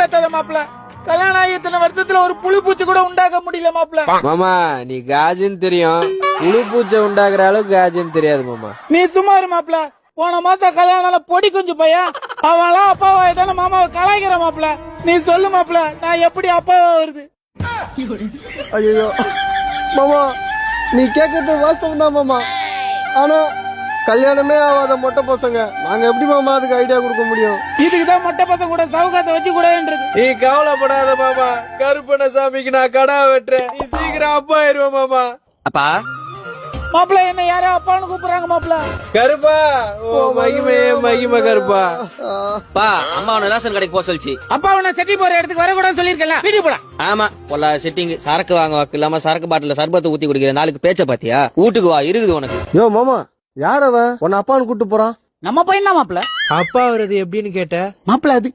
ஏமாத்தாத மாப்பிள. கல்யாணம் ஆகி இத்தனை வருஷத்துல ஒரு புழு பூச்சி கூட உண்டாக்க முடியல மாப்பிள. மாமா நீ காஜின்னு தெரியும், புழு பூச்சை உண்டாக்குற அளவுக்கு காஜின்னு தெரியாது மாமா. நீ சும்மா இரு மாப்பிள. போன மாசம் கல்யாணம் பொடி குஞ்சு பையன் அவன்லாம் அப்பாவாயிட்டான மாமாவை கலாய்க்கிற மாப்பிள. நீ சொல்லு மாப்பிள, நான் எப்படி அப்பாவா வருது? ஐயோ மாமா, நீ கேக்குறது வாஸ்தவம் தான் மாமா. ஆனா கல்யாணமே ஆகாத மொட்டை பசங்க நாங்க எப்படி மாமா அதுக்கு ஐடியா கொடுக்க முடியும்? இதுக்குதான் மொட்டை பசங்க கூட சவுகாத்த வச்சு கூடன்றது. நீ கவலைப்படாத மாமா, கருப்பண்ண சாமிக்கு நான் கடா வெட்டுறேன், நீ சீக்கிரம் அப்பா ஆயிருவ மாமா. அப்பா மாப்பிள என்ன யாரோ அப்பான்னு கூப்பிடுறாங்க மாப்பிள. கருப்பா, ஓ மகிமையே மகிமை கருப்பா. பா அம்மா உன்னை ரேஷன் கடைக்கு போக சொல்லிச்சு. அப்பா உன்னை செட்டி போற இடத்துக்கு வரக்கூடாதுன்னு சொல்லிருக்கல, வீட்டுக்கு போலாம். ஆமா பொல்லா செட்டிங் சரக்கு வாங்க வாக்கு இல்லாம சரக்கு பாட்டில சர்பத்தை ஊத்தி குடிக்கிற நாளுக்கு பேச்ச பாத்தியா? வீட்டுக்கு வா, இருக்குது உனக்கு. யோ மாமா, யார் அவன் உன்னை அப்பான்னு கூட்டு போறான்? நம்ம பையன் தான் மாப்பிள. அப்பா வருது எப்படின்னு கேட்ட மாப்பிள அது